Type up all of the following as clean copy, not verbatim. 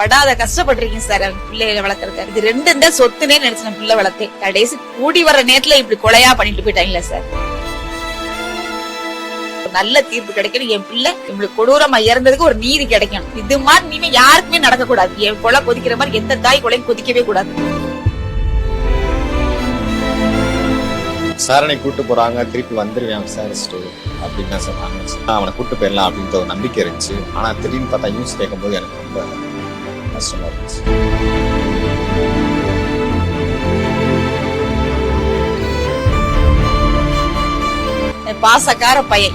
படாத கஷ்டப்பட்டிருக்கீங்க சார் பிள்ளைகளை வளர்க்கறது. இது ரெண்டு தான் சொத்துனே நினைச்சேன் பிள்ளை வளர்த்தே. கடைசி கூடி வர நேரத்துல இப்படி கொலையா பண்ணிட்டு போயிட்டாங்களே சார். நல்ல தீர்ப்பு கிடைக்கணும். என் பிள்ளை இவங்களுக்கு கொடூரமா இறந்ததுக்கு ஒரு நீதி கிடைக்கணும். இது மாதிரி இனிமே யாருக்குமே நடக்க கூடாது. என் கொலை கொதிக்கிற மாதிரி எந்த தாய் கொலையும் கொதிக்கவே கூடாது. விசாரணை கூட்டு போறாங்க, திருப்பி வந்துருவேன் விசாரிச்சுட்டு அப்படின்னு தான் சொன்னாங்க. அவனை கூட்டு போயிடலாம் அப்படின்ற ஒரு நம்பிக்கை இருந்துச்சு. ஆனா திடீர்னு பார்த்தா நியூஸ் கேட்கும்போது எனக்கு ரொம்ப கஷ்டமா இருந்துச்சு. பாசக்கார பையன்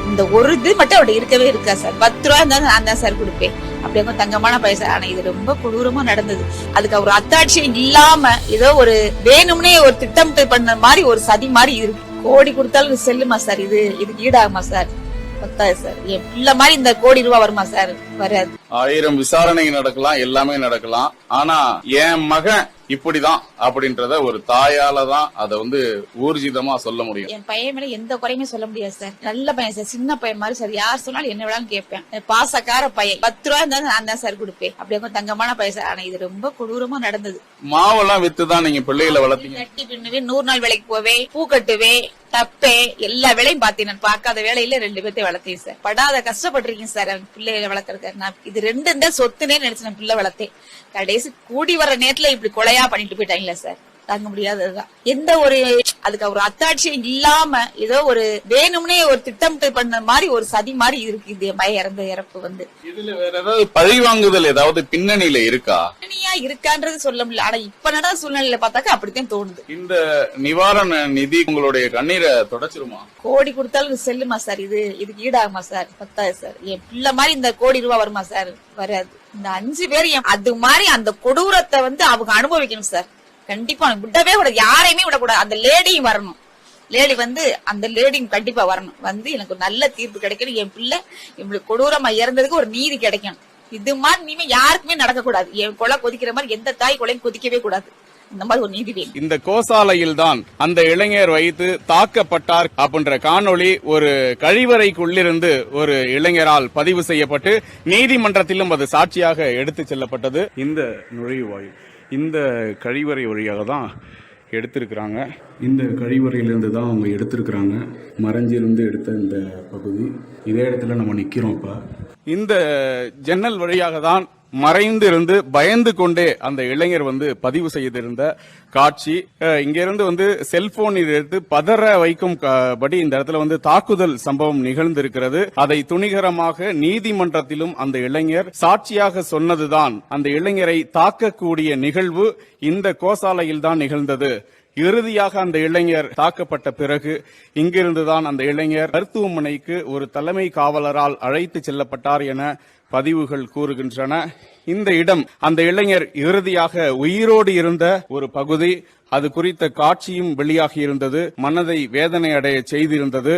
இந்த ஒரு இது மட்டும் அவட இருக்கவே இருக்கா சார். 10 ரூபாய் இருந்தாலும் நான் தான் சார் கொடுப்பேன். அப்படி அவங்க தங்கமான பைசா. ஆனா இது ரொம்ப கொடூரமா நடந்தது. அதுக்கு அவர் அத்தாட்சியம் இல்லாம ஏதோ ஒரு வேணும்னே ஒரு திட்டம் பண்ண மாதிரி ஒரு சதி மாதிரி இருக்கு. கோடி கொடுத்தாலும் செல்லுமா சார்? இதுக்கு ஈடாகுமா சார்? பத்தாது சார். என் பிள்ளை மாதிரி இந்த கோடி ரூபாய் வருமா சார்? வராது. 1000 விசாரணை நடக்கலாம், எல்லாமே நடக்கலாம். ஆனா என் மகன் இப்படிதான் அப்படின்றத ஒரு தாயால தான் அதை ஊர்ஜிதமா சொல்ல முடியும். என் பையன் மேல எந்த குறையுமே சொல்ல முடியாது சார். நல்ல பையன் சார், சின்ன பையன் மாதிரி சார். யார் சொன்னாலும் என்ன வேணாலும் கேட்பேன். பாசக்கார பையன். 10 ரூபாய் இருந்தாலும் நான் தான் சார் கொடுப்பேன். அப்படி அவங்க தங்கமான பைசா. ஆனா இது ரொம்ப கொடூரமா நடந்தது. மாவெல்லாம் வித்துதான் நீங்க பிள்ளைகளை வளர்த்தீங்க. நட்டி பின்னுவேன், 100 நாள் வேலைக்கு போவேன், பூ கட்டுவேன், தப்பே எல்லா வேலையும் பார்த்தேன். நான் பார்க்காத வேலையில 2 பேர்த்தையும் வளர்த்தேன் சார். படாத கஷ்டப்பட்டிருக்கீங்க சார் பிள்ளைகளை வளர்க்கறது. நான் இது ரெண்டு தான் சொத்துனே நினைச்சேன் பிள்ளை வளர்த்தேன். கடைசி கூடி வர நேரத்துல இப்படி கொலையா பண்ணிட்டு போயிட்டாங்களே சார். தாங்க முடியாததுதான். எந்த ஒரு அதுக்கு ஒரு அத்தாட்சியம் இல்லாம ஏதோ ஒரு வேணும்னே ஒரு திட்டம் பண்ண மாதிரி ஒரு சதி மாதிரி இருக்கு. இது இறந்த இறப்பு இதுல வேற ஏதாவது பழிவாங்குதல் ஏதாவது பின்னணியில இருக்கா? பின்னணியா இருக்கான்றது சொல்ல முடியல. ஆனா இப்ப நட சூழ்நிலையில பார்த்தாக்க அப்படித்தான் தோணுது. இந்த நிவாரண நிதி உங்களுடைய கண்ணீரை தொடச்சிருமா? கோடி கொடுத்தாலும் செல்லுமா சார்? இதுக்கு ஈடாகுமா சார்? பத்தாது சார். என் பிள்ளை மாதிரி இந்த கோடி ரூபாய் வருமா சார்? வராது. இந்த 5 பேர் அது மாதிரி அந்த கொடூரத்தை அவங்க அனுபவிக்கணும் சார். கண்டிப்பா விடவே கூடாது. யாரையுமே விடக்கூடாது. அந்த லேடியும் வரணும். லேடி அந்த லேடியும் கண்டிப்பா வரணும். எனக்கு நல்ல தீர்ப்பு கிடைக்கணும். என் பிள்ளை இவங்களுக்கு கொடூரமா இறந்ததுக்கு ஒரு நீதி கிடைக்கணும். இது மாதிரி இனிமே யாருக்குமே நடக்க கூடாது. என் கொலை கொதிக்கிற மாதிரி எந்த தாய் கொலையும் கொதிக்கவே கூடாது. இந்த மாதிரி ஒரு நீதி வேணும். இந்த கோசாலையில் தான் அந்த இளைஞர் வைத்து தாக்கப்பட்டார் அப்படின்ற காணொளி ஒரு கழிவறைக்குள்ளிருந்து ஒரு இளைஞரால் பதிவு செய்யப்பட்டு நீதிமன்றத்திலும் அது சாட்சியாக எடுத்து செல்லப்பட்டது. இந்த நுழைவாயில் இந்த கழிவறை வழியாக தான் எடுத்திருக்கிறாங்க. இந்த கழிவறையிலிருந்து தான் அவங்க எடுத்திருக்கிறாங்க. மறைஞ்சிருந்து எடுத்த இந்த பகுதி இதே இடத்துல நம்ம நிக்கிறோம். இப்ப இந்த ஜன்னல் வழியாக தான் மறைந்து இருந்து பயந்து கொண்டே அந்த இளைஞர் பதிவு செய்திருந்த காட்சி. இங்க இருந்து செல்போனில் எடுத்து பதற வைக்கும் படி இந்த இடத்துல தாக்குதல் சம்பவம் நிகழ்ந்திருக்கிறது. அதை துணிகரமாக நீதிமன்றத்திலும் அந்த இளைஞர் சாட்சியாக சொன்னதுதான் அந்த இளைஞரை தாக்கக்கூடிய நிகழ்வு இந்த கோசாலையில் தான் நிகழ்ந்தது. இறுதியாக அந்த இளைஞர் தாக்கப்பட்ட பிறகு இங்கிருந்துதான் அந்த இளைஞர் மருத்துவமனைக்கு ஒரு தலைமை காவலரால் அழைத்து செல்லப்பட்டார் என பதிவுகள் கூறுகின்றன. இந்த இடம் அந்த இளைஞர் இறுதியாக உயிரோடு இருந்த ஒரு பகுதி. அது குறித்த காட்சியும் வெளியாகி இருந்தது. மனதை வேதனை அடைய செய்திருந்தது.